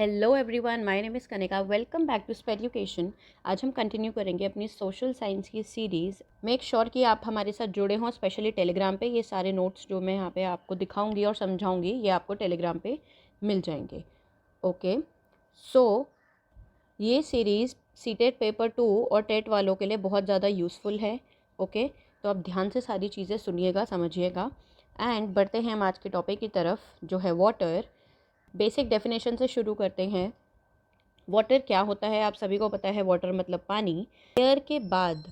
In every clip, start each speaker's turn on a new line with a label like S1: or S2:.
S1: Hello everyone, my name is Kanika. Welcome back to SPED education. आज हम continue करेंगे अपनी सोशल साइंस की सीरीज़। मेक श्योर कि आप हमारे साथ जुड़े हों, स्पेशली टेलीग्राम पे। ये सारे नोट्स जो मैं यहाँ पे आपको दिखाऊंगी और समझाऊंगी, ये आपको टेलीग्राम पे मिल जाएंगे। ओके, सो ये सीरीज़ सीटेट पेपर 2 और टेट वालों के लिए बहुत ज़्यादा यूज़फुल है। ओके, तो आप ध्यान से सारी चीज़ें सुनिएगा, समझिएगा। एंड बढ़ते हैं हम आज के टॉपिक की तरफ, जो है वाटर। बेसिक डेफिनेशन से शुरू करते हैं। वाटर क्या होता है, आप सभी को पता है। वाटर मतलब पानी। एयर के बाद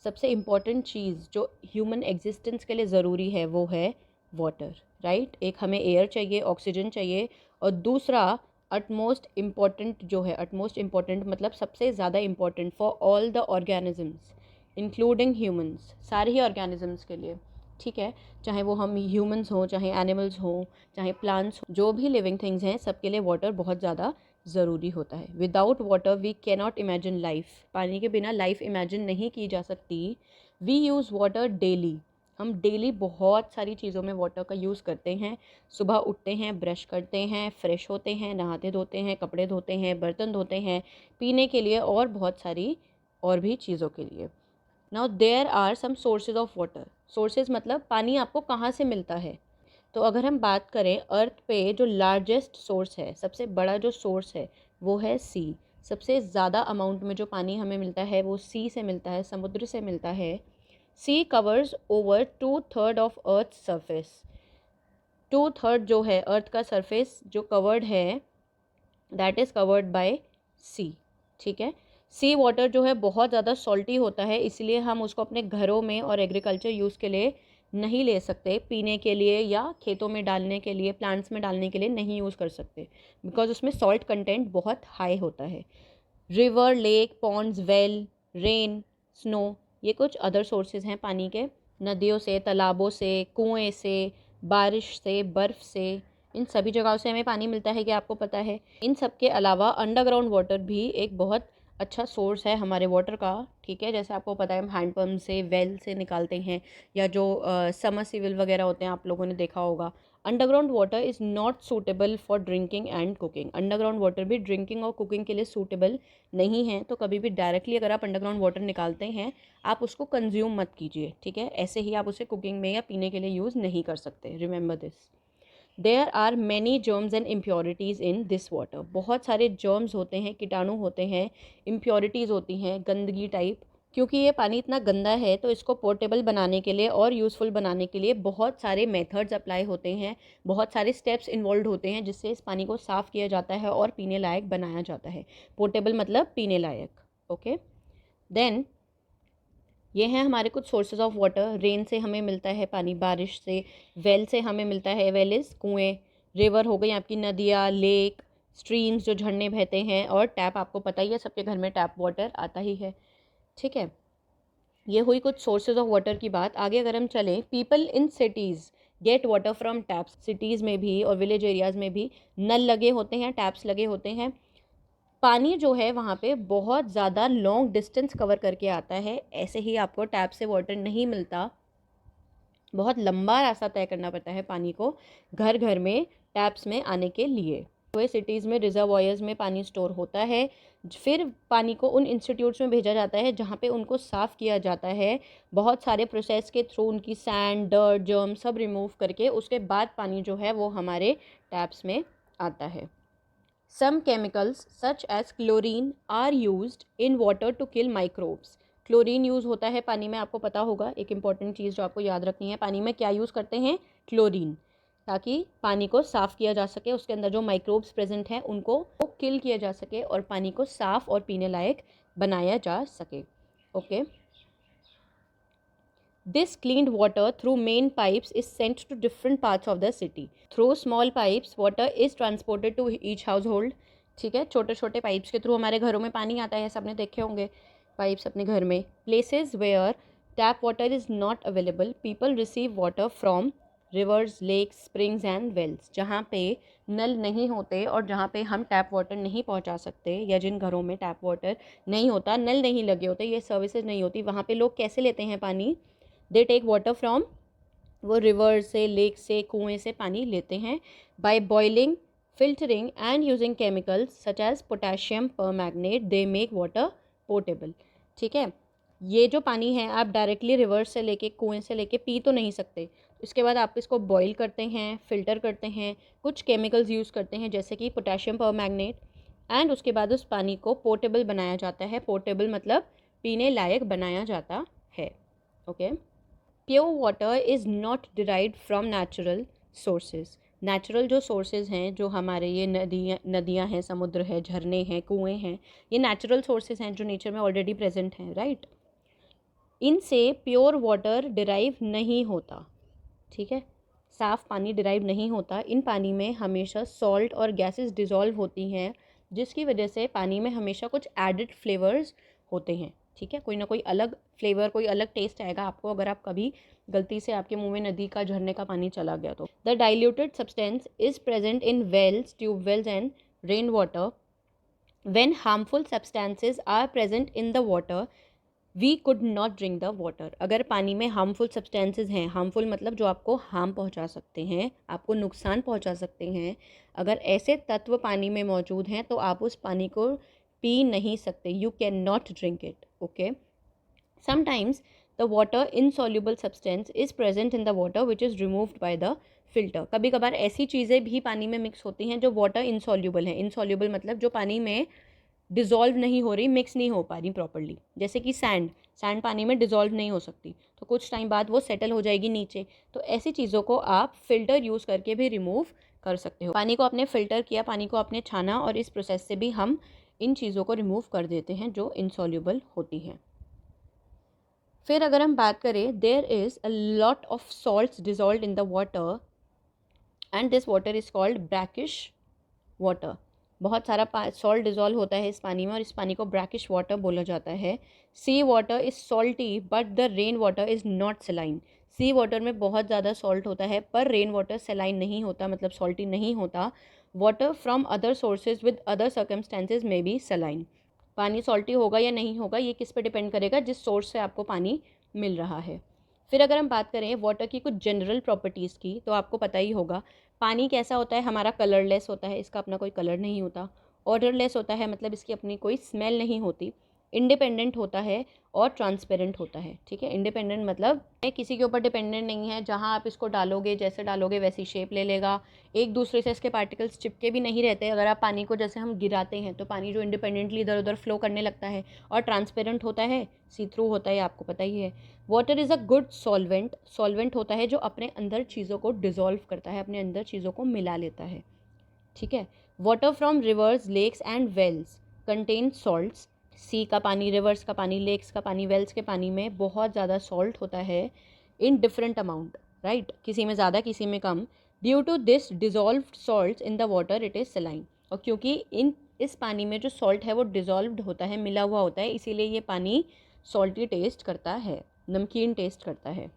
S1: सबसे इम्पॉर्टेंट चीज़ जो ह्यूमन एग्जिस्टेंस के लिए ज़रूरी है वो है वाटर, राइट। एक हमें एयर चाहिए, ऑक्सीजन चाहिए, और दूसरा अटमोस्ट इम्पॉर्टेंट जो है, अटमोस्ट इम्पॉर्टेंट मतलब सबसे ज़्यादा important for all the organisms including humans, सारे ही ऑर्गेनिजम्स के लिए, ठीक है। चाहे वो हम ह्यूमंस हों, चाहे एनिमल्स हों, चाहे प्लांट्स हों, जो भी लिविंग थिंग्स हैं, सबके लिए वाटर बहुत ज़्यादा ज़रूरी होता है। Without water we cannot imagine life. पानी के बिना लाइफ इमेजिन नहीं की जा सकती। We use water daily. हम डेली बहुत सारी चीज़ों में वाटर का यूज़ करते हैं। सुबह उठते हैं, ब्रश करते हैं, फ्रेश होते हैं, नहाते धोते हैं, कपड़े धोते हैं, बर्तन धोते हैं, पीने के लिए और बहुत सारी और भी चीज़ों के लिए। Now there are some sources of water. Sources मतलब पानी आपको कहाँ से मिलता है। तो अगर हम बात करें, अर्थ पे जो लार्जेस्ट सोर्स है, सबसे बड़ा जो सोर्स है, वो है सी। सबसे ज़्यादा अमाउंट में जो पानी हमें मिलता है वो सी से मिलता है, समुद्र से मिलता है। Sea covers over 2/3 of earth surface. 2/3 जो है अर्थ का सरफेस जो कवर्ड है, that is covered by sea, ठीक है। सी वाटर जो है बहुत ज़्यादा सॉल्टी होता है, इसलिए हम उसको अपने घरों में और एग्रीकल्चर यूज़ के लिए नहीं ले सकते। पीने के लिए या खेतों में डालने के लिए, प्लांट्स में डालने के लिए नहीं यूज़ कर सकते, बिकॉज उसमें सॉल्ट कंटेंट बहुत हाई होता है। River, lake, ponds, well, rain, snow, ये कुछ अदर सोर्सेज हैं पानी के। नदियों से, तालाबों से, कुएं से, बारिश से, बर्फ़ से, इन सभी जगहों से हमें पानी मिलता है, कि आपको पता है। इन सब के अलावा अंडरग्राउंड वाटर भी एक बहुत अच्छा सोर्स है हमारे वाटर का, ठीक है। जैसे आपको पता है, हम हैंडपम्प से, वेल से निकालते हैं, या जो समरसीबल वगैरह होते हैं, आप लोगों ने देखा होगा। Underground water is not suitable for drinking and cooking. Underground water भी ड्रिंकिंग और कुकिंग के लिए सूटेबल नहीं है। तो कभी भी डायरेक्टली अगर आप अंडरग्राउंड वाटर निकालते हैं, आप उसको कंज्यूम मत कीजिए, ठीक है। ऐसे ही आप उसे कुकिंग में या पीने के लिए यूज़ नहीं कर सकते। Remember this. There are many germs and impurities in this water. बहुत सारे जर्म्स होते हैं, कीटाणु होते हैं, इम्प्योरिटीज़ होती हैं, गंदगी टाइप। क्योंकि ये पानी इतना गंदा है, तो इसको पोर्टेबल बनाने के लिए और यूज़फुल बनाने के लिए बहुत सारे मेथड्स अप्लाई होते हैं, बहुत सारे स्टेप्स इन्वॉल्व होते हैं, जिससे इस पानी को साफ़ किया जाता है और पीने लायक बनाया जाता है। पोर्टेबल मतलब पीने लायक। ओके, देन ये हैं हमारे कुछ सोर्सेज ऑफ वाटर। रेन से हमें मिलता है पानी, बारिश से। वेल से हमें मिलता है, वेल इज़ कुएँ। रिवर हो गई आपकी नदियाँ, लेक, स्ट्रीम्स जो झरने बहते हैं, और टैप, आपको पता ही है सबके घर में टैप वाटर आता ही है, ठीक है। ये हुई कुछ सोर्सेज ऑफ वाटर की बात। आगे अगर हम चलें, people in cities gate water from taps. Cities में भी और विलेज एरियाज़ में भी नल लगे होते हैं, टैप्स लगे होते हैं। पानी जो है वहाँ पे बहुत ज़्यादा लॉन्ग डिस्टेंस कवर करके आता है। ऐसे ही आपको टैप से वाटर नहीं मिलता, बहुत लंबा रास्ता तय करना पड़ता है पानी को घर घर में टैप्स में आने के लिए। वे सिटीज़ में रिजर्वॉयर्स में पानी स्टोर होता है, फिर पानी को उन इंस्टीट्यूट्स में भेजा जाता है जहाँ पे उनको साफ़ किया जाता है। बहुत सारे प्रोसेस के थ्रू उनकी सैंड, डर्ट, जर्म सब रिमूव करके उसके बाद पानी जो है वो हमारे टैप्स में आता है। Some chemicals such as chlorine are used in water to kill microbes. Chlorine use होता है पानी में, आपको पता होगा। एक इंपॉर्टेंट चीज़ जो आपको याद रखनी है, पानी में क्या यूज़ करते हैं? क्लोरीन, ताकि पानी को साफ़ किया जा सके, उसके अंदर जो माइक्रोब्स प्रेजेंट हैं उनको किल किया जा सके, और पानी को साफ़ और पीने लायक बनाया जा सके। Okay, this cleaned water through main pipes is sent to different parts of the city. Through small pipes, water is transported to each household. ठीक है, छोटे छोटे पाइप्स के थ्रू हमारे घरों में पानी आता है, सबने देखे होंगे पाइप्स अपने घर में। Places where tap water is not available, people receive water from rivers, lakes, springs and wells. जहाँ पे नल नहीं होते और जहाँ पे हम टैप वाटर नहीं पहुँचा सकते, या जिन घरों में टैप वाटर नहीं होता, नल नहीं लगे होते, ये सर्विसेज नहीं होती, वहाँ पे लोग कैसे लेते हैं पानी? दे टेक वाटर फ्रॉम, वो रिवर से, लेक से, कुएं से पानी लेते हैं। By boiling filtering and using chemicals such as potassium permanganate they make water potable। ठीक है, ये जो पानी है आप डायरेक्टली रिवर्स से लेके कुएं से लेके पी तो नहीं सकते। इसके बाद आप इसको बॉईल करते हैं, फ़िल्टर करते हैं, कुछ केमिकल्स यूज़ करते हैं जैसे कि पोटेशियम परमैंगनेट, एंड उसके बाद उस पानी को पोर्टेबल बनाया जाता है। पोर्टेबल मतलब पीने लायक बनाया जाता है। Okay, pure water is not derived from natural sources. Natural जो सोर्सेज हैं, जो हमारे ये नदियाँ हैं, समुद्र है, झरने हैं, कुएँ हैं, ये नेचुरल सोर्सेज हैं जो नेचर में ऑलरेडी प्रेजेंट हैं, राइट। इनसे प्योर वाटर डिराइव नहीं होता। ठीक है, साफ़ पानी डिराइव नहीं होता। इन पानी में हमेशा सॉल्ट और गैसेस डिज़ोल्व होती हैं, जिसकी वजह से पानी में हमेशा कुछ एडिड फ्लेवर्स होते हैं। ठीक है, कोई ना कोई अलग फ्लेवर, कोई अलग टेस्ट आएगा आपको अगर आप कभी गलती से आपके मुंह में नदी का, झरने का पानी चला गया तो। The diluted substance is present in wells, tubewells and rain water. When harmful substances are present in the water we could not drink the water. अगर पानी में हार्मफुल सब्सटेंसेज हैं, हार्मफुल मतलब जो आपको हार्म पहुंचा सकते हैं, आपको नुकसान पहुंचा सकते हैं, अगर ऐसे तत्व पानी में मौजूद हैं तो आप उस पानी को पी नहीं सकते। You can not drink it. Okay, sometimes the water insoluble substance is present in the water which is removed by the filter. कभी कभार ऐसी चीज़ें भी पानी में मिक्स होती हैं जो वाटर इनसॉल्युबल है। इनसॉल्युबल मतलब जो पानी में डिज़ोल्व नहीं हो रही, मिक्स नहीं हो पा रही प्रॉपर्ली, जैसे कि सैंड पानी में डिज़ोल्व नहीं हो सकती, तो कुछ टाइम बाद वो सेटल हो जाएगी नीचे। तो ऐसी चीज़ों को आप फ़िल्टर यूज़ करके भी रिमूव कर सकते हो। पानी को आपने फ़िल्टर किया, पानी को आपने छाना, और इस प्रोसेस से भी हम इन चीज़ों को रिमूव कर देते हैं जो इनसॉल्युबल होती हैं। फिर अगर हम बात करें, there is a lot of salts dissolved in the water and this water is called brackish water. बहुत सारा सॉल्ट डिज़ोल्व होता है इस पानी में और इस पानी को ब्रैकिश वाटर बोला जाता है। Sea water is salty but the rain water is not saline. Sea water में बहुत ज़्यादा सॉल्ट होता है पर रेन वाटर सेलाइन नहीं होता, मतलब सॉल्टी नहीं होता। Water from other sources with other circumstances में बी सेलाइन। पानी सॉल्टी होगा या नहीं होगा ये किस पे डिपेंड करेगा, जिस सोर्स से आपको पानी मिल रहा है। फिर अगर हम बात करें वाटर की कुछ जनरल प्रॉपर्टीज़ की, तो आपको पता ही होगा पानी कैसा होता है, हमारा कलरलेस होता है, इसका अपना कोई कलर नहीं होता। ऑडरलेस होता है, मतलब इसकी अपनी कोई स्मेल नहीं होती। इंडिपेंडेंट होता है और ट्रांसपेरेंट होता है। ठीक है, इंडिपेंडेंट मतलब किसी के ऊपर डिपेंडेंट नहीं है, जहाँ आप इसको डालोगे, जैसे डालोगे वैसी शेप ले लेगा। एक दूसरे से इसके पार्टिकल्स चिपके भी नहीं रहते। अगर आप पानी को जैसे हम गिराते हैं तो पानी जो इंडिपेंडेंटली इधर उधर फ्लो करने लगता है। और ट्रांसपेरेंट होता है, सी थ्रू होता है, आपको पता ही है। Water is a good solvent. Solvent होता है जो अपने अंदर चीज़ों को डिज़ोल्व करता है, अपने अंदर चीज़ों को मिला लेता है। ठीक है, water from rivers, lakes and wells contain salts. Sea का पानी, रिवर्स का पानी, लेक्स का पानी, वेल्स के पानी में बहुत ज़्यादा सॉल्ट होता है इन डिफरेंट अमाउंट, राइट, किसी में ज़्यादा किसी में कम। Due to this dissolved salts in the water it is saline. और क्योंकि इस पानी में जो सॉल्ट है वो डिज़ोल्व्ड होता है, मिला हुआ होता है, इसीलिए ये पानी सॉल्टी टेस्ट करता है, नमकीन टेस्ट करता है।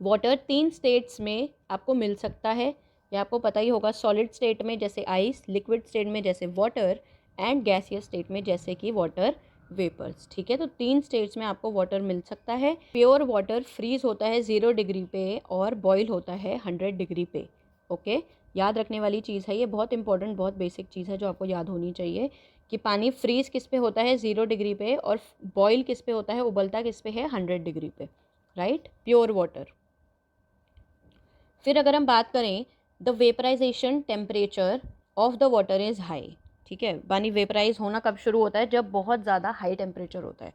S1: वाटर 3 स्टेट्स में आपको मिल सकता है, ये आपको पता ही होगा। सॉलिड स्टेट में जैसे आइस, लिक्विड स्टेट में जैसे वाटर, एंड गैसियस स्टेट में जैसे कि वाटर वेपर्स। ठीक है, तो 3 स्टेट्स में आपको वाटर मिल सकता है। प्योर वाटर फ्रीज होता है 0 डिग्री पे और बॉयल होता है 100 डिग्री पे। ओके, याद रखने वाली चीज़ है ये, बहुत इंपॉर्टेंट, बहुत बेसिक चीज़ है जो आपको याद होनी चाहिए कि पानी फ्रीज किस पे होता है 0 डिग्री पे, और बॉयल किस पे होता है, उबलता किस पे है 100 डिग्री पे, राइट, प्योर वाटर। फिर अगर हम बात करें, the vaporization temperature of the water is high. ठीक है, पानी वेपराइज होना कब शुरू होता है, जब बहुत ज़्यादा हाई टेम्परेचर होता है।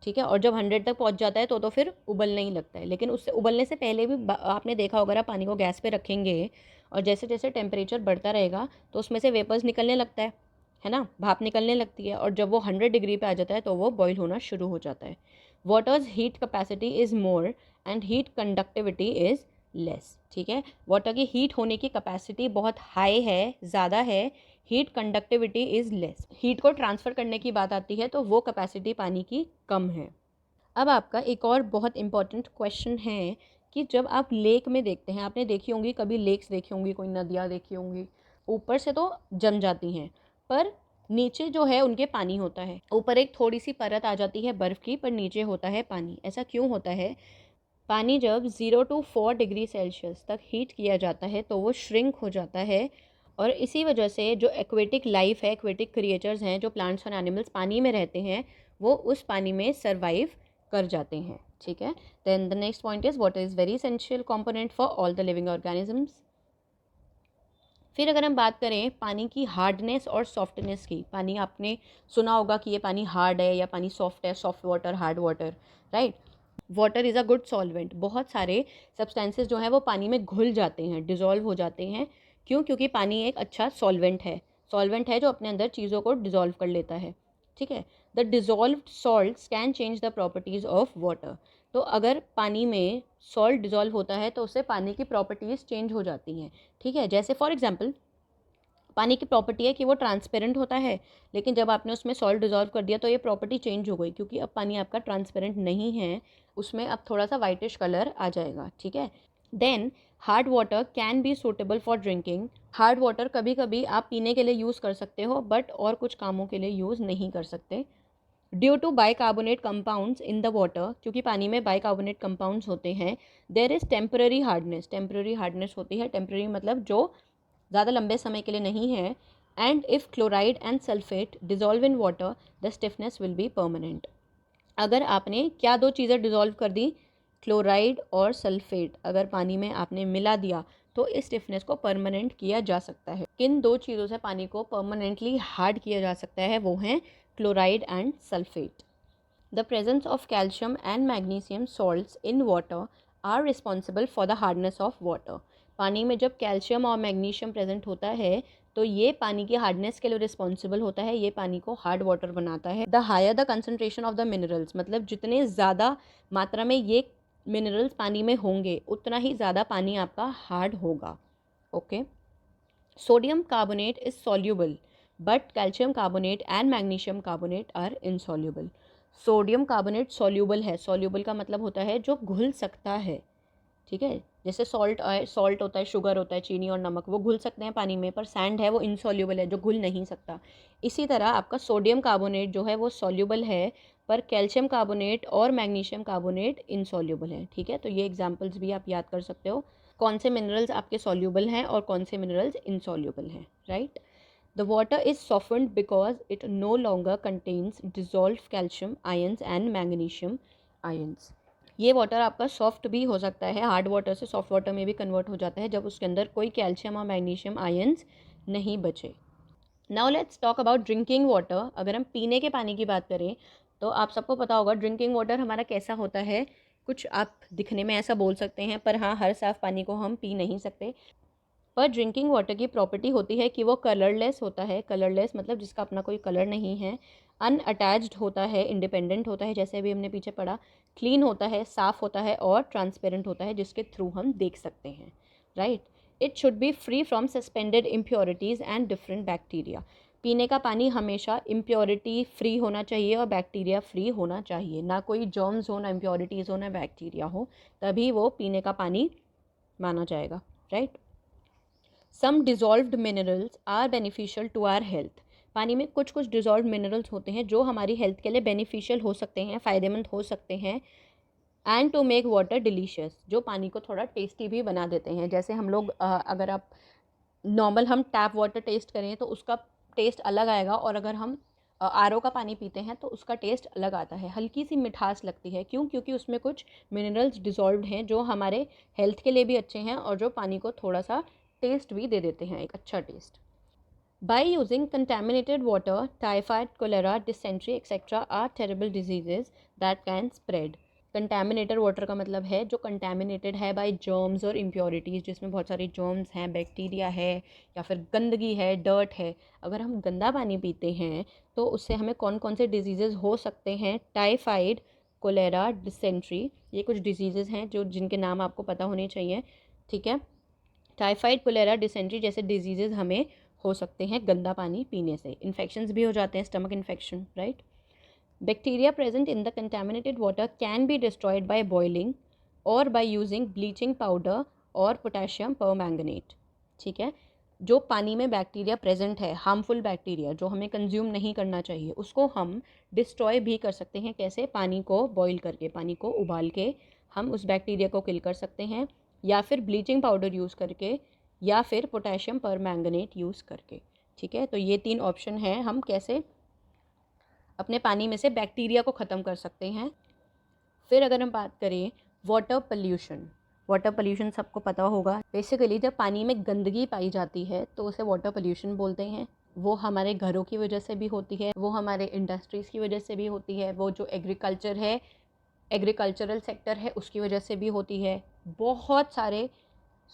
S1: ठीक है, और जब 100 तक पहुंच जाता है तो फिर उबलने ही लगता है। लेकिन उससे उबलने से पहले भी आपने देखा होगा, आप पानी को गैस पे रखेंगे और जैसे जैसे टेम्परेचर बढ़ता रहेगा तो उसमें से वेपर्स निकलने लगता है ना, भाप निकलने लगती है, और जब वो 100 डिग्री पे आ जाता है तो वो बॉयल होना शुरू हो जाता है। Waters heat capacity is more and heat conductivity is less. ठीक है, वाटर की हीट होने की कैपेसिटी बहुत हाई है, ज़्यादा है, heat conductivity is less. Heat को ट्रांसफ़र करने की बात आती है तो वो कैपेसिटी पानी की कम है। अब आपका एक और बहुत इंपॉर्टेंट क्वेश्चन है कि जब आप लेक में देखते हैं, आपने देखी होंगी कभी, लेक्स देखी होंगी, कोई नदियाँ देखी होंगी, ऊपर से तो जम जाती हैं पर नीचे जो है उनके पानी होता है। ऊपर एक थोड़ी सी परत आ जाती है बर्फ़ की, पर नीचे होता है पानी। ऐसा क्यों होता है? पानी जब 0 to 4 डिग्री सेल्सियस तक हीट किया जाता है तो वो श्रिंक हो जाता है और इसी वजह से जो एक्वेटिक लाइफ है, एक्वेटिक क्रिएचर्स हैं, जो प्लांट्स और एनिमल्स पानी में रहते हैं, वो उस पानी में सर्वाइव कर जाते हैं। ठीक है। Then the next point is water is very essential component for all the living organisms. फिर अगर हम बात करें पानी की हार्डनेस और सॉफ्टनेस की, पानी आपने सुना होगा कि ये पानी हार्ड है या पानी सॉफ्ट है, soft water, hard water, right. Water is a good solvent. बहुत सारे सब्सटेंसेस जो हैं वो पानी में घुल जाते हैं, डिज़ोल्व हो जाते हैं। क्यों? क्योंकि पानी एक अच्छा सॉल्वेंट है। सॉल्वेंट है जो अपने अंदर चीज़ों को डिज़ोल्व कर लेता है। ठीक है। The dissolved salts can change the properties of water. तो अगर पानी में सॉल्ट डिज़ोल्व होता है तो उससे पानी की प्रॉपर्टीज़ चेंज हो जाती हैं। ठीक है। जैसे फॉर एग्जांपल पानी की प्रॉपर्टी है कि वो ट्रांसपेरेंट होता है, लेकिन जब आपने उसमें सॉल्ट डिज़ोल्व कर दिया तो ये प्रॉपर्टी चेंज हो गई, क्योंकि अब पानी आपका ट्रांसपेरेंट नहीं है, उसमें अब थोड़ा सा वाइटिश कलर आ जाएगा। ठीक है। Then hard water can be suitable for drinking. Hard water कभी कभी आप पीने के लिए यूज़ कर सकते हो, बट और कुछ कामों के लिए यूज़ नहीं कर सकते। Due to bicarbonate compounds in the water, क्योंकि पानी में बाइकार्बोनेट कंपाउंड्स होते हैं, there is temporary hardness. Temporary hardness होती है, टेम्पररी मतलब जो ज़्यादा लंबे समय के लिए नहीं है। And if chloride and sulphate dissolve in water the stiffness will be permanent. अगर आपने क्या दो चीज़ें डिज़ोल्व कर दी, क्लोराइड और सल्फेट, अगर पानी में आपने मिला दिया तो इस स्टिफनेस को परमानेंट किया जा सकता है। किन दो चीज़ों से पानी को परमानेंटली हार्ड किया जा सकता है, वो हैं chloride and sulphate. The presence of calcium and magnesium salts in water are responsible for the hardness of water. पानी में जब कैल्शियम और मैग्नीशियम प्रेजेंट होता है तो ये पानी की हार्डनेस के लिए रिस्पॉन्सिबल होता है, ये पानी को हार्ड वाटर बनाता है। The higher the concentration of the minerals, मतलब जितने ज़्यादा मात्रा में ये मिनरल्स पानी में होंगे उतना ही ज़्यादा पानी आपका हार्ड होगा। Okay. Sodium carbonate is soluble but calcium carbonate and magnesium carbonate are insoluble. Sodium carbonate soluble है। सॉल्यूबल का मतलब होता है जो घुल सकता है। ठीक है। जैसे सॉल्ट होता है, शुगर होता है, चीनी और नमक, वो घुल सकते हैं पानी में, पर सैंड है वो इनसॉल्यूबल है, जो घुल नहीं सकता। इसी तरह आपका सोडियम कार्बोनेट जो है वो सॉल्यूबल है, पर कैल्शियम कार्बोनेट और मैग्नीशियम कार्बोनेट इनसॉल्यूबल है। ठीक है। तो ये एग्जाम्पल्स भी आप याद कर सकते हो, कौन से मिनरल्स आपके सॉल्यूबल हैं और कौन से मिनरल्स इनसॉल्यूबल हैं, right. The water is softened because it no longer contains dissolved calcium ions and magnesium ions. ये वाटर आपका सॉफ्ट भी हो सकता है, हार्ड वाटर से सॉफ्ट वाटर में भी कन्वर्ट हो जाता है जब उसके अंदर कोई कैल्शियम और मैग्नीशियम आयंस नहीं बचे। Now let's talk about drinking water. अगर हम पीने के पानी की बात करें तो आप सबको पता होगा ड्रिंकिंग वाटर हमारा कैसा होता है। कुछ आप दिखने में ऐसा बोल सकते हैं, पर हाँ, हर साफ़ पानी को हम पी नहीं सकते। पर ड्रिंकिंग वाटर की प्रॉपर्टी होती है कि वो कलरलेस होता है। कलरलेस मतलब जिसका अपना कोई कलर नहीं है। अनअटैच्ड होता है, इंडिपेंडेंट होता है, जैसे अभी हमने पीछे पढ़ा। क्लीन होता है, साफ़ होता है और ट्रांसपेरेंट होता है, जिसके थ्रू हम देख सकते हैं, right. It should be free from suspended impurities and different bacteria. पीने का पानी हमेशा इम्प्योरिटी फ्री होना चाहिए और बैक्टीरिया फ्री होना चाहिए। ना कोई जर्म्स हो, ना इम्प्योरिटीज़ हो, ना बैक्टीरिया हो, तभी वो पीने का पानी माना जाएगा, right. Some dissolved minerals are beneficial to our health. पानी में कुछ कुछ डिज़ोल्व्ड मिनरल्स होते हैं जो हमारी हेल्थ के लिए बेनिफिशियल हो सकते हैं, फ़ायदेमंद हो सकते हैं। And to make water delicious, जो पानी को थोड़ा टेस्टी भी बना देते हैं। जैसे हम लोग अगर आप नॉर्मल हम टैप वाटर टेस्ट करें तो उसका टेस्ट अलग आएगा, और अगर हम आरओ का पानी पीते हैं तो उसका टेस्ट अलग आता है, हल्की सी मिठास लगती है। क्यों? क्योंकि उसमें कुछ मिनरल्स डिज़ोल्व्ड हैं जो हमारे हेल्थ के लिए भी अच्छे हैं और जो पानी को थोड़ा सा टेस्ट भी दे देते हैं, एक अच्छा test. By using contaminated water, typhoid, cholera, dysentery, etc. are terrible diseases that can spread. Contaminated water का मतलब है जो कंटेमिनेटेड है बाय जर्म्स और इम्प्योरिटीज़, जिसमें बहुत सारे जर्म्स हैं, बैक्टीरिया है, या फिर गंदगी है, डर्ट है। अगर हम गंदा पानी पीते हैं तो उससे हमें कौन कौन से डिजीज़ेज़ हो सकते हैं? टाइफाइड, कोलेरा, डिसेंट्री, ये कुछ डिजीज़ेज़ हैं जो जिनके नाम आपको पता होने चाहिए। ठीक है। टाइफाइड, कोलेरा, डिसेंट्री जैसे डिजीज़ेज़ हमें हो सकते हैं गंदा पानी पीने से। इन्फेक्शंस भी हो जाते हैं, stomach infection, right. Bacteria present in the contaminated water can be destroyed by boiling और बाय यूजिंग ब्लीचिंग पाउडर और पोटेशियम परमैंगनेट। ठीक है। जो पानी में बैक्टीरिया प्रेजेंट है, हार्मफुल बैक्टीरिया जो हमें कंज्यूम नहीं करना चाहिए, उसको हम डिस्ट्रॉय भी कर सकते हैं। कैसे? पानी को बॉईल करके, पानी को उबाल के हम उस बैक्टीरिया को किल कर सकते हैं, या फिर ब्लीचिंग पाउडर यूज़ करके या फिर पोटेशियम परमैंगनेट यूज़ करके। ठीक है, तो ये 3 ऑप्शन हैं, हम कैसे अपने पानी में से बैक्टीरिया को ख़त्म कर सकते हैं। फिर अगर हम बात करें वाटर पोल्यूशन सबको पता होगा। बेसिकली जब पानी में गंदगी पाई जाती है तो उसे वाटर पोल्यूशन बोलते हैं। वो हमारे घरों की वजह से भी होती है, वो हमारे इंडस्ट्रीज़ की वजह से भी होती है, वो जो एग्रीकल्चरल सेक्टर है उसकी वजह से भी होती है। बहुत सारे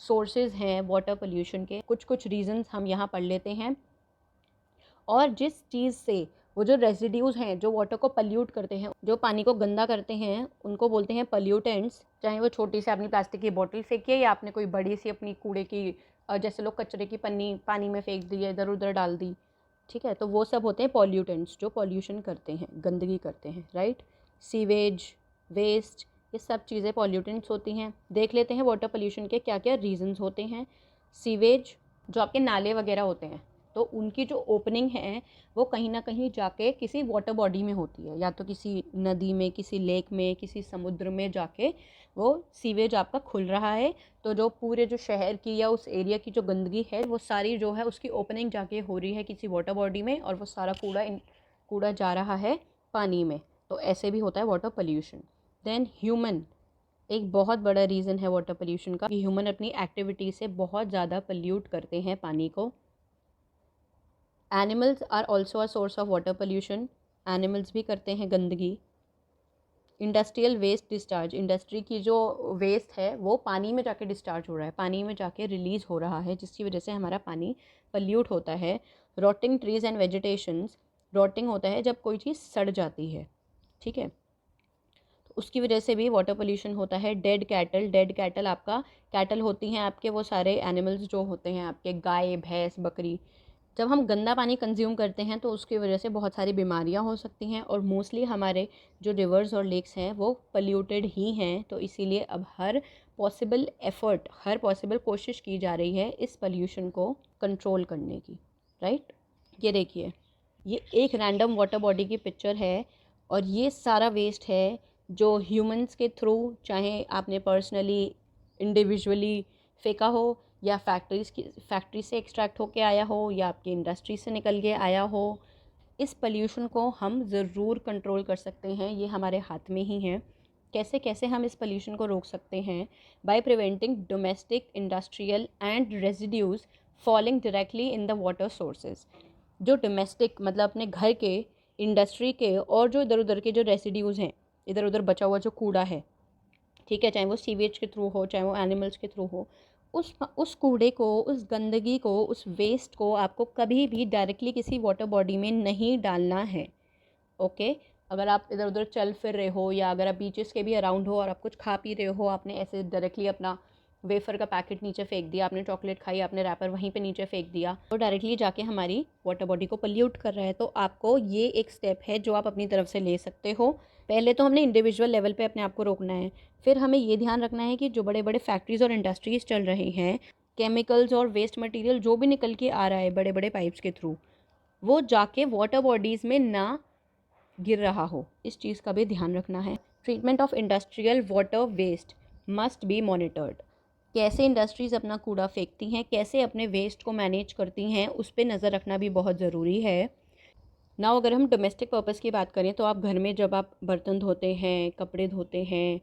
S1: सोर्सेज हैं वाटर पोल्यूशन के। कुछ कुछ रीजंस हम यहाँ पढ़ लेते हैं। और जिस चीज़ से वो जो रेजिड्यूज़ हैं जो वाटर को पल्यूट करते हैं, जो पानी को गंदा करते हैं, उनको बोलते हैं पल्यूटेंट्स। चाहे वो छोटी सी अपनी प्लास्टिक की बोतल फेंकिए या आपने कोई बड़ी सी अपनी कूड़े की जैसे लोग कचरे की पन्नी पानी में फेंक दी, इधर उधर डाल दी। ठीक है, तो वो सब होते हैं पॉल्यूटेंट्स जो पॉल्यूशन करते हैं, गंदगी करते हैं, राइट। सीवेज, वेस्ट, ये सब चीज़ें पॉल्यूटेंट्स होती हैं। देख लेते हैं वाटर पोल्यूशन के क्या क्या रीजंस होते हैं। सीवेज, जो आपके नाले वगैरह होते हैं, तो उनकी जो ओपनिंग है वो कहीं ना कहीं जाके किसी वाटर बॉडी में होती है, या तो किसी नदी में, किसी लेक में, किसी समुद्र में जाके वो सीवेज आपका खुल रहा है। तो जो पूरे जो शहर की या उस एरिया की जो गंदगी है वो सारी जो है उसकी ओपनिंग जाके हो रही है किसी वाटर बॉडी में, और वो सारा कूड़ा जा रहा है पानी में। तो ऐसे भी होता है वाटर पोल्यूशन। देन ह्यूमन, एक बहुत बड़ा रीज़न है वाटर पोल्यूशन का कि ह्यूमन अपनी एक्टिविटी से बहुत ज़्यादा पोल्यूट करते हैं पानी को। Animals are also a source of water pollution, animals भी करते हैं गंदगी। इंडस्ट्रियल वेस्ट डिस्चार्ज, इंडस्ट्री की जो वेस्ट है वो पानी में जाके डिस्चार्ज हो रहा है, पानी में जाके रिलीज़ हो रहा है, जिसकी वजह से हमारा पानी पल्यूट होता है। Rotting trees and vegetations, rotting होता है जब कोई चीज़ सड़ जाती है। ठीक है, तो उसकी वजह से भी वाटर पोल्यूशन होता है। डेड कैटल आपका, कैटल होती हैं आपके वो सारे एनिमल्स जो होते हैं आपके, गाय, भैंस, बकरी। जब हम गंदा पानी कंज्यूम करते हैं तो उसकी वजह से बहुत सारी बीमारियां हो सकती हैं, और मोस्टली हमारे जो रिवर्स और लेक्स हैं वो पोल्यूटेड ही हैं। तो इसीलिए अब हर पॉसिबल कोशिश की जा रही है इस पोल्यूशन को कंट्रोल करने की, राइट। ये देखिए, ये एक रैंडम वाटर बॉडी की पिक्चर है, और ये सारा वेस्ट है जो ह्यूमंस के थ्रू, चाहे आपने पर्सनली इंडिविजुअली फेंका हो, या फैक्ट्री से एक्सट्रैक्ट होके आया हो, या आपकी इंडस्ट्री से निकल के आया हो। इस पोल्यूशन को हम ज़रूर कंट्रोल कर सकते हैं, ये हमारे हाथ में ही है। कैसे कैसे हम इस पोल्यूशन को रोक सकते हैं? By preventing domestic, industrial and residues falling directly in the water sources. जो डोमेस्टिक मतलब अपने घर के, इंडस्ट्री के, और जो इधर उधर के जो रेसिड्यूज़ हैं, इधर उधर बचा हुआ जो कूड़ा है, ठीक है, चाहे वो सीवेज के थ्रू हो, चाहे वो एनिमल्स के थ्रू हो, उस कूड़े को, उस गंदगी को, उस वेस्ट को आपको कभी भी डायरेक्टली किसी वाटर बॉडी में नहीं डालना है। ओके, अगर आप इधर उधर चल फिर रहे हो, या अगर आप बीचेस के भी अराउंड हो और आप कुछ खा पी रहे हो, आपने ऐसे डायरेक्टली अपना वेफर का पैकेट नीचे फेंक दिया, आपने चॉकलेट खाई, आपने रैपर वहीं पे नीचे फेंक दिया, तो डायरेक्टली जाके हमारी वाटर बॉडी को पोल्यूट कर रहा है। तो आपको ये एक स्टेप है जो आप अपनी तरफ से ले सकते हो। पहले तो हमने इंडिविजुअल लेवल पे अपने आप को रोकना है, फिर हमें ये ध्यान रखना है कि जो बड़े बड़े फैक्ट्रीज़ और इंडस्ट्रीज़ चल रही हैं, केमिकल्स और वेस्ट मटेरियल जो भी निकल के आ रहा है बड़े बड़े पाइप्स के थ्रू, वो जाके वाटर बॉडीज़ में ना गिर रहा हो, इस चीज़ का भी ध्यान रखना है। Treatment of industrial water waste must be monitored. कैसे इंडस्ट्रीज़ अपना कूड़ा फेंकती हैं, कैसे अपने वेस्ट को मैनेज करती हैं, उस पर नज़र रखना भी बहुत ज़रूरी है। नाउ अगर हम डोमेस्टिक पर्पस की बात करें, तो आप घर में जब आप बर्तन धोते हैं, कपड़े धोते हैं,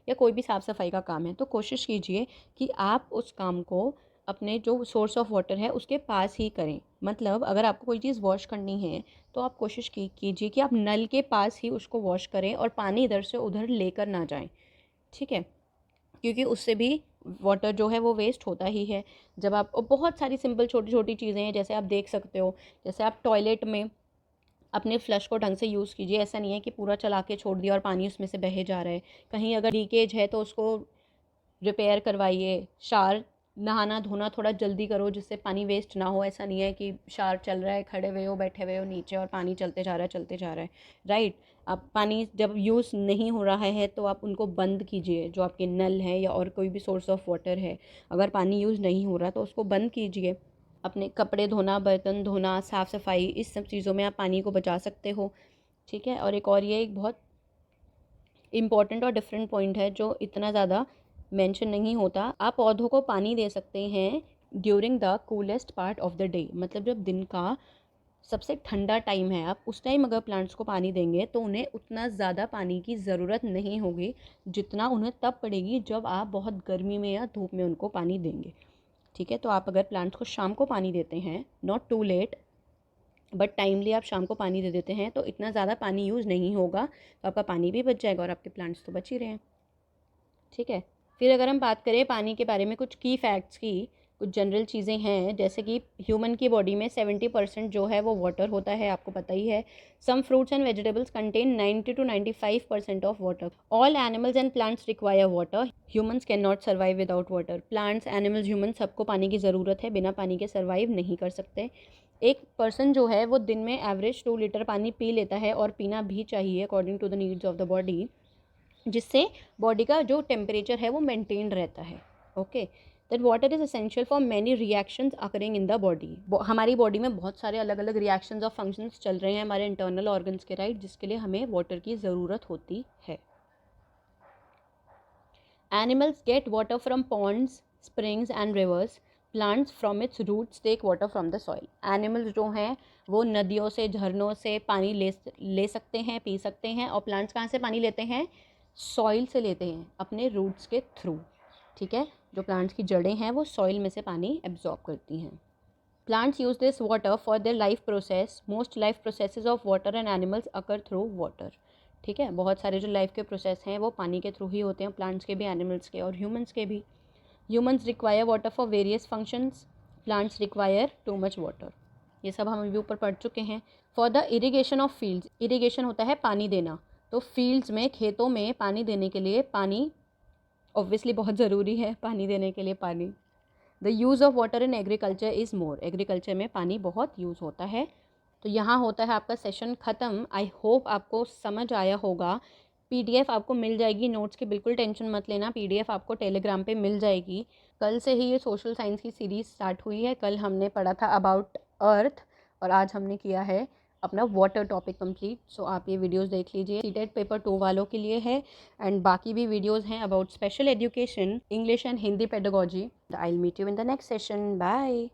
S1: या कोई भी साफ़ सफाई का काम है, तो कोशिश कीजिए कि आप उस काम को अपने जो सोर्स ऑफ वाटर है उसके पास ही करें। मतलब अगर आपको कोई चीज़ वॉश करनी है तो आप कोशिश कीजिए कि आप नल के पास ही उसको वॉश करें, और पानी इधर से उधर लेकर ना जाएं। ठीक है, क्योंकि उससे भी वाटर जो है वो वेस्ट होता ही है। जब आप, और बहुत सारी सिंपल छोटी छोटी चीज़ें हैं, जैसे आप देख सकते हो, जैसे आप टॉयलेट में अपने फ्लश को ढंग से यूज़ कीजिए। ऐसा नहीं है कि पूरा चला के छोड़ दिया और पानी उसमें से बहे जा रहा है। कहीं अगर लीकेज है तो उसको रिपेयर करवाइए। शावर, नहाना धोना थोड़ा जल्दी करो जिससे पानी वेस्ट ना हो। ऐसा नहीं है कि शावर चल रहा है, खड़े हुए हो, बैठे हुए हो नीचे, और पानी चलते जा रहा है, राइट। आप पानी जब यूज़ नहीं हो रहा है तो आप उनको बंद कीजिए, जो आपके नल है या और कोई भी सोर्स ऑफ वाटर है। अगर पानी यूज़ नहीं हो रहा तो उसको बंद कीजिए। अपने कपड़े धोना, बर्तन धोना, साफ़ सफाई, इस सब चीज़ों में आप पानी को बचा सकते हो। ठीक है, और एक और ये एक बहुत इम्पॉर्टेंट और डिफरेंट पॉइंट है जो इतना ज़्यादा मेंशन नहीं होता। आप पौधों को पानी दे सकते हैं during the coolest part of the day, मतलब जब दिन का सबसे ठंडा टाइम है, आप उस टाइम अगर प्लांट्स को पानी देंगे तो उन्हें उतना ज़्यादा पानी की ज़रूरत नहीं होगी जितना उन्हें तब पड़ेगी जब आप बहुत गर्मी में या धूप में उनको पानी देंगे। ठीक है, तो आप अगर प्लांट्स को शाम को पानी देते हैं, not too late but timely आप शाम को पानी दे देते हैं, तो इतना ज़्यादा पानी यूज़ नहीं होगा, तो आपका पानी भी बच जाएगा और आपके प्लांट्स तो बच ही रहे हैं। ठीक है, फिर अगर हम बात करें पानी के बारे में कुछ की फैक्ट्स की, कुछ जनरल चीज़ें हैं, जैसे कि ह्यूमन की बॉडी में 70% जो है वो वाटर होता है, आपको पता ही है। Some fruits and vegetables contain 90 to 95% of water. All animals and plants require water, humans can not survive without water. Plants, animals, human सबको पानी की ज़रूरत है, बिना पानी के सर्वाइव नहीं कर सकते। एक पर्सन जो है वो दिन में एवरेज 2 लीटर पानी पी लेता है, और पीना भी चाहिए according to the needs of the body, जिससे बॉडी का जो टेम्परेचर है वो मेंटेन रहता है। Okay, that water is essential for many reactions occurring in the body. हमारी बॉडी में बहुत सारे अलग अलग रिएक्शंस और फंक्शंस चल रहे हैं हमारे इंटरनल ऑर्गन्स के, राइट, जिसके लिए हमें वाटर की ज़रूरत होती है। Animals get water from ponds, springs and rivers. Plants from its roots take water from the soil. Animals जो हैं वो नदियों से, झरनों से पानी ले सकते हैं, पी सकते हैं। और प्लांट्स कहाँ से पानी लेते हैं? सॉइल से लेते हैं, अपने रूट्स के थ्रू। ठीक है, जो प्लांट्स की जड़ें हैं वो सॉइल में से पानी एब्जॉर्ब करती हैं। Plants use this water for their life process. Most life processes of water and animals occur through water. ठीक है, बहुत सारे जो लाइफ के प्रोसेस हैं वो पानी के थ्रू ही होते हैं, प्लांट्स के भी, एनिमल्स के और ह्यूमन्स के भी। Humans require water for various functions, plants require too much water. ये सब हम अभी ऊपर पढ़ चुके हैं। For the irrigation of fields, irrigation होता है पानी देना, तो फील्ड्स में, खेतों में पानी देने के लिए पानी ऑब्वियसली बहुत ज़रूरी है, पानी देने के लिए पानी। The use of water in agriculture is more, agriculture में पानी बहुत यूज़ होता है। तो यहाँ होता है आपका सेशन ख़त्म। आई होप आपको समझ आया होगा। पीडीएफ आपको मिल जाएगी नोट्स की, बिल्कुल टेंशन मत लेना, पीडीएफ आपको टेलीग्राम पे मिल जाएगी। कल से ही ये सोशल साइंस की सीरीज़ स्टार्ट हुई है। कल हमने पढ़ा था अबाउट अर्थ, और आज हमने किया है अपना वाटर टॉपिक कंप्लीट। सो आप ये वीडियोस देख लीजिए, सीटेट पेपर 2 वालों के लिए है, एंड बाकी भी वीडियोस हैं about special education, English and Hindi pedagogy. I will meet you in the next session. Bye.